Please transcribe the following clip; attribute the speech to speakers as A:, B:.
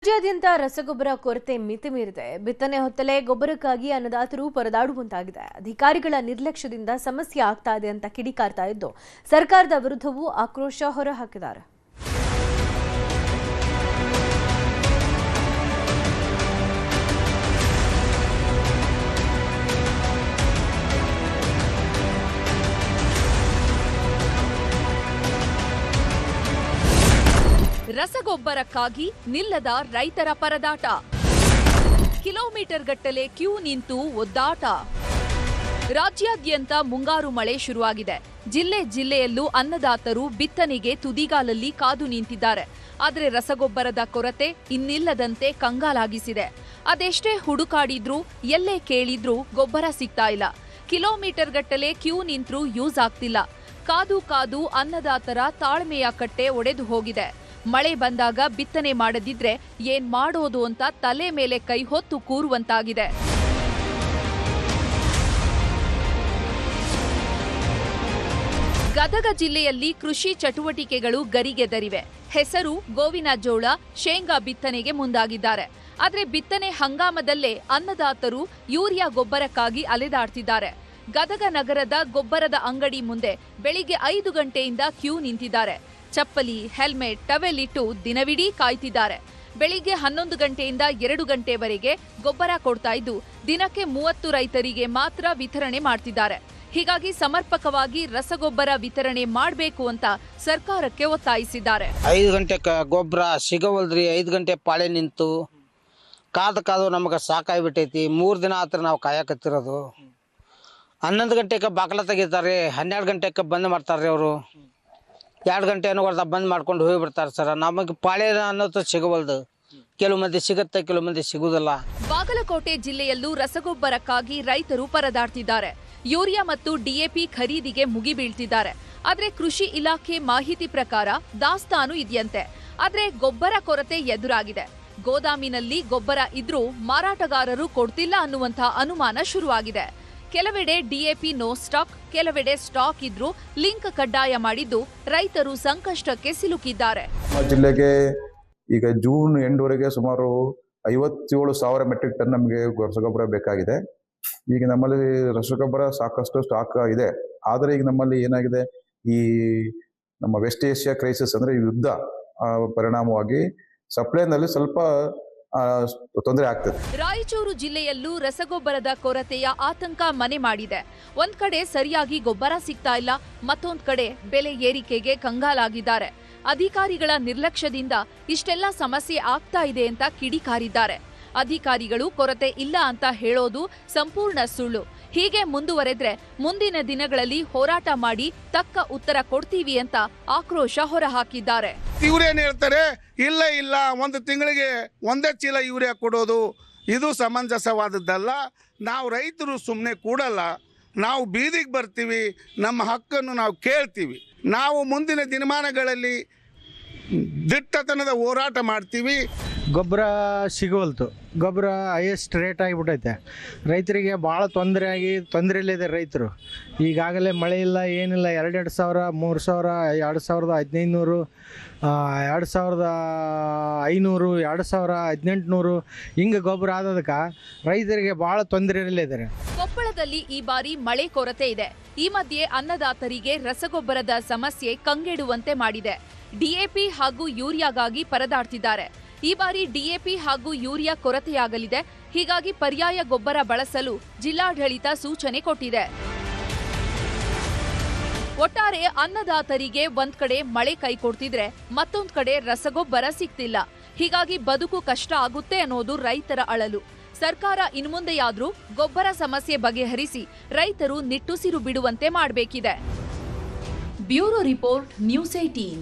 A: ರಾಜ್ಯಾದ್ಯಂತ ರಸಗೊಬ್ಬರ ಕೊರತೆ ಮಿತಿ ಮೀರಿದೆ. ಬಿತ್ತನೆ ಹೊತ್ತಲೇ ಗೊಬ್ಬರಕ್ಕಾಗಿ ಅನ್ನದಾತರು ಪರದಾಡುವಂತಾಗಿದೆ. ಅಧಿಕಾರಿಗಳ ನಿರ್ಲಕ್ಷ್ಯದಿಂದ ಸಮಸ್ಯೆ ಆಗ್ತಾ ಇದೆ ಅಂತ ಕಿಡಿಕಾರ್ತಾ ಇದ್ದು ಸರ್ಕಾರದ ವಿರುದ್ಧವೂ ಆಕ್ರೋಶ ಹೊರಹಾಕಿದ್ದಾರೆ.
B: ರಸಗೊಬ್ಬರಕ್ಕಾಗಿ ನಿಲ್ಲದ ರೈತರ ಪರದಾಟ, ಕಿಲೋಮೀಟರ್ ಗಟ್ಟಲೆ ಕ್ಯೂ ನಿಂತು ಒದ್ದಾಟ. ರಾಜ್ಯಾದ್ಯಂತ ಮುಂಗಾರು ಮಳೆ ಶುರುವಾಗಿದೆ. ಜಿಲ್ಲೆಯಲ್ಲೂ ಅನ್ನದಾತರು ಬಿತ್ತನೆಗೆ ತುದಿಗಾಲಲ್ಲಿ ಕಾದು ನಿಂತಿದ್ದಾರೆ. ಆದರೆ ರಸಗೊಬ್ಬರದ ಕೊರತೆ ಇನ್ನಿಲ್ಲದಂತೆ ಕಂಗಾಲಾಗಿಸಿದೆ. ಅದೆಷ್ಟೇ ಹುಡುಕಾಡಿದ್ರೂ ಎಲ್ಲೇ ಕೇಳಿದ್ರೂ ಗೊಬ್ಬರ ಸಿಗ್ತಾ ಇಲ್ಲ. ಕಿಲೋಮೀಟರ್ ಗಟ್ಟಲೆ ಕ್ಯೂ ನಿಂತ್ರೂ ಯೂಸ್ ಆಗ್ತಿಲ್ಲ. ಕಾದು ಅನ್ನದಾತರ ತಾಳ್ಮೆಯ ಕಟ್ಟೆ ಒಡೆದು ಹೋಗಿದೆ. ಮಳೆ ಬಂದಾಗ ಬಿತ್ತನೆ ಮಾಡದಿದ್ರೆ ಏನ್ ಮಾಡೋದು ಅಂತ ತಲೆ ಮೇಲೆ ಕೈ ಹೊತ್ತು ಕೂರುವಂತಾಗಿದೆ. ಗದಗ ಜಿಲ್ಲೆಯಲ್ಲಿ ಕೃಷಿ ಚಟುವಟಿಕೆಗಳು ಗರಿಗೆದರಿವೆ. ಹೆಸರು, ಗೋವಿನ ಜೋಳ, ಶೇಂಗಾ ಬಿತ್ತನೆಗೆ ಮುಂದಾಗಿದ್ದಾರೆ. ಆದರೆ ಬಿತ್ತನೆ ಹಂಗಾಮದಲ್ಲೇ ಅನ್ನದಾತರು ಯೂರಿಯಾ ಗೊಬ್ಬರಕ್ಕಾಗಿ ಅಲೆದಾಡ್ತಿದ್ದಾರೆ. ಗದಗ ನಗರದ ಗೊಬ್ಬರದ ಅಂಗಡಿ ಮುಂದೆ ಬೆಳಿಗ್ಗೆ 5 ಗಂಟೆಯಿಂದ ಕ್ಯೂ ನಿಂತಿದ್ದಾರೆ. ಚಪ್ಪಲಿ, ಹೆಲ್ಮೆಟ್, ಟವೆಲ್ ಇಟ್ಟು ದಿನವಿಡೀ ಕಾಯ್ತಿದ್ದಾರೆ. ಬೆಳಿಗ್ಗೆ 11 ಗಂಟೆಯಿಂದ 2 ಗಂಟೆವರೆಗೆ ಗೊಬ್ಬರ ಕೊಡ್ತಾ ಇದ್ದು ದಿನಕ್ಕೆ 30 ರೈತರಿಗೆ ಮಾತ್ರ ವಿತರಣೆ ಮಾಡ್ತಿದ್ದಾರೆ. ಹೀಗಾಗಿ ಸಮರ್ಪಕವಾಗಿ ರಸಗೊಬ್ಬರ ವಿತರಣೆ ಮಾಡಬೇಕು ಅಂತ ಸರ್ಕಾರಕ್ಕೆ ಒತ್ತಾಯಿಸಿದ್ದಾರೆ.
C: 5 ಗಂಟೆಗೆ ಗೊಬ್ಬರ ಸಿಗವಲ್ರಿ. 5 ಗಂಟೆ ಪಾಳೆ ನಿಂತು ಕಾದು ನಮಗೆ ಸಾಕಾಗ್ಬಿಟ್ಟೈತಿ. 3 ದಿನ ಆತ್ರ ನಾವು ಕಾಯಕತ್ತಿರೋದು. 11 ಗಂಟೆಗೆ ಬಾಕಲ ತೆಗಿತಾರೆ, 12 ಗಂಟೆಗೆ ಬಂದ್ ಮಾಡ್ತಾರೆ. ಅವರು 2 ಗಂಟೆ ಅನ್ನೋರ್ದ ಬಂದ್ ಮಾಡ್ಕೊಂಡು ಹೋಗಿಬಿಡ್ತಾರೆ ಸರ್. ನಮಗೆ ಪಾಳೆ ಅನ್ನೋದು ಸಿಗವಲ್ದು. ಕೆಲವು ಮಂದಿ ಸಿಗುತ್ತೆ, ಕೆಲವು ಮಂದಿ ಸಿಗುವುದಿಲ್ಲ.
B: ಬಾಗಲಕೋಟೆ ಜಿಲ್ಲೆಯಲ್ಲೂ ರಸಗೊಬ್ಬರಕ್ಕಾಗಿ ರೈತರು ಪರದಾಡ್ತಿದ್ದಾರೆ. ಯೂರಿಯಾ ಮತ್ತು ಡಿಎಪಿ ಖರೀದಿಗೆ ಮುಗಿಬೀಳ್ತಿದ್ದಾರೆ. ಆದ್ರೆ ಕೃಷಿ ಇಲಾಖೆ ಮಾಹಿತಿ ಪ್ರಕಾರ ದಾಸ್ತಾನು ಇದೆಯಂತೆ. ಆದ್ರೆ ಗೊಬ್ಬರ ಕೊರತೆ ಎದುರಾಗಿದೆ. ಗೋದಾಮಿನಲ್ಲಿ ಗೊಬ್ಬರ ಇದ್ರೂ ಮಾರಾಟಗಾರರು ಕೊಡ್ತಿಲ್ಲ ಅನ್ನುವಂಥ ಅನುಮಾನ ಶುರುವಾಗಿದೆ. ಕೆಲವೆಡೆ ಡಿಎಪಿ ನೋ ಸ್ಟಾಕ್, ಕೆಲವೆಡೆ ಸ್ಟಾಕ್ ಇದ್ರೂ ಲಿಂಕ್ ಕಡ್ಡಾಯ ಮಾಡಿದ್ದು ರೈತರು ಸಂಕಷ್ಟಕ್ಕೆ ಸಿಲುಕಿದ್ದಾರೆ.
D: ಜಿಲ್ಲೆಗೆ ಈಗ ಜೂನ್ ಎಂಡ್ವರೆಗೆ ಸುಮಾರು 57,000 ಮೆಟ್ರಿಕ್ ಟನ್ ನಮಗೆ ರಸಗೊಬ್ಬರ ಬೇಕಾಗಿದೆ. ಈಗ ನಮ್ಮಲ್ಲಿ ರಸಗೊಬ್ಬರ ಸಾಕಷ್ಟು ಸ್ಟಾಕ್ ಇದೆ. ಆದರೆ ಈಗ ನಮ್ಮಲ್ಲಿ ಏನಾಗಿದೆ, ಈ ನಮ್ಮ ವೆಸ್ಟ್ ಏಷ್ಯಾ ಕ್ರೈಸಿಸ್ ಅಂದ್ರೆ ಯುದ್ಧ ಪರಿಣಾಮವಾಗಿ ಸಪ್ಲೈನಲ್ಲಿ ಸ್ವಲ್ಪ ತೊಂದರೆ ಆಗ್ತದೆ.
B: ರಾಯಚೂರು ಜಿಲ್ಲೆಯಲ್ಲೂ ರಸಗೊಬ್ಬರದ ಕೊರತೆಯ ಆತಂಕ ಮನೆ ಮಾಡಿದೆ. ಒಂದ್ ಕಡೆ ಸರಿಯಾಗಿ ಗೊಬ್ಬರ ಸಿಗ್ತಾ ಇಲ್ಲ, ಮತ್ತೊಂದ್ ಕಡೆ ಬೆಲೆ ಏರಿಕೆಗೆ ಕಂಗಾಲಾಗಿದ್ದಾರೆ. ಅಧಿಕಾರಿಗಳ ನಿರ್ಲಕ್ಷ್ಯದಿಂದ ಇಷ್ಟೆಲ್ಲ ಸಮಸ್ಯೆ ಆಗ್ತಾ ಇದೆ ಅಂತ ಕಿಡಿಕಾರಿದ್ದಾರೆ. ಅಧಿಕಾರಿಗಳು ಕೊರತೆ ಇಲ್ಲ ಅಂತ ಹೇಳೋದು ಸಂಪೂರ್ಣ ಸುಳ್ಳು. ಹೀಗೆ ಮುಂದುವರೆದ್ರೆ ಮುಂದಿನ ದಿನಗಳಲ್ಲಿ ಹೋರಾಟ ಮಾಡಿ ತಕ್ಕ ಉತ್ತರ ಕೊಡ್ತೀವಿ ಅಂತ ಆಕ್ರೋಶ ಹೊರಹಾಕಿದ್ದಾರೆ.
E: ಇವ್ರೇನ್ ಹೇಳ್ತಾರೆ, ಇಲ್ಲ 1 ತಿಂಗಳಿಗೆ 1 ಚೀಲ ಯೂರಿಯಾ ಕೊಡೋದು ಇದು ಸಮಂಜಸವಾದದ್ದಲ್ಲ. ನಾವು ರೈತರು ಸುಮ್ಮನೆ ಕೂಡಲ್ಲ. ನಾವು ಬೀದಿಗೆ ಬರ್ತೀವಿ, ನಮ್ಮ ಹಕ್ಕನ್ನು ನಾವು ಕೇಳ್ತೀವಿ. ನಾವು ಮುಂದಿನ ದಿನಮಾನಗಳಲ್ಲಿ ದಿಟ್ಟತನದ ಹೋರಾಟ ಮಾಡ್ತೀವಿ.
F: ಗೊಬ್ಬರ ಸಿಗೋಲ್ತು. ಗೊಬ್ಬರ ಹೈಯೆಸ್ಟ್ ರೇಟ್ ಆಗಿಬಿಟ್ಟೈತೆ. ರೈತರಿಗೆ ಭಾಳ ತೊಂದರೆಯಲ್ಲಿದೆ ರೈತರು. ಈಗಾಗಲೇ ಮಳೆ ಇಲ್ಲ, ಏನಿಲ್ಲ. 2,000, 3,000, 2,500, 2,500, 2,1800 ಹಿಂಗೆ ಗೊಬ್ಬರ ಆದದಕ್ಕೆ ರೈತರಿಗೆ ಭಾಳ ತೊಂದರೆಯಲ್ಲಿದ್ದಾರೆ.
B: ಕೊಪ್ಪಳದಲ್ಲಿ ಈ ಬಾರಿ ಮಳೆ ಕೊರತೆ ಇದೆ. ಈ ಮಧ್ಯೆ ಅನ್ನದಾತರಿಗೆ ರಸಗೊಬ್ಬರದ ಸಮಸ್ಯೆ ಕಂಗೆಡುವಂತೆ ಮಾಡಿದೆ. ಡಿಎಪಿ ಹಾಗೂ ಯೂರಿಯಾಗಾಗಿ ಪರದಾಡ್ತಿದ್ದಾರೆ. ಈ ಬಾರಿ ಡಿಎಪಿ ಹಾಗೂ ಯೂರಿಯಾ ಕೊರತೆಯಾಗಲಿದೆ. ಹೀಗಾಗಿ ಪರ್ಯಾಯ ಗೊಬ್ಬರ ಬಳಸಲು ಜಿಲ್ಲಾಡಳಿತ ಸೂಚನೆ ಕೊಟ್ಟಿದೆ. ಒಟ್ಟಾರೆ ಅನ್ನದಾತರಿಗೆ ಒಂದ್ ಕಡೆ ಮಳೆ ಕೈಕೊಡ್ತಿದ್ರೆ ಮತ್ತೊಂದ್ ಕಡೆ ರಸಗೊಬ್ಬರ ಸಿಗ್ತಿಲ್ಲ. ಹೀಗಾಗಿ ಬದುಕು ಕಷ್ಟ ಆಗುತ್ತೆ ಅನ್ನೋದು ರೈತರ ಅಳಲು. ಸರ್ಕಾರ ಇನ್ಮುಂದೆಯಾದ್ರೂ ಗೊಬ್ಬರ ಸಮಸ್ಯೆ ಬಗೆಹರಿಸಿ ರೈತರು ನಿಟ್ಟುಸಿರು ಬಿಡುವಂತೆ ಮಾಡಬೇಕಿದೆ. Bureau report, news 18.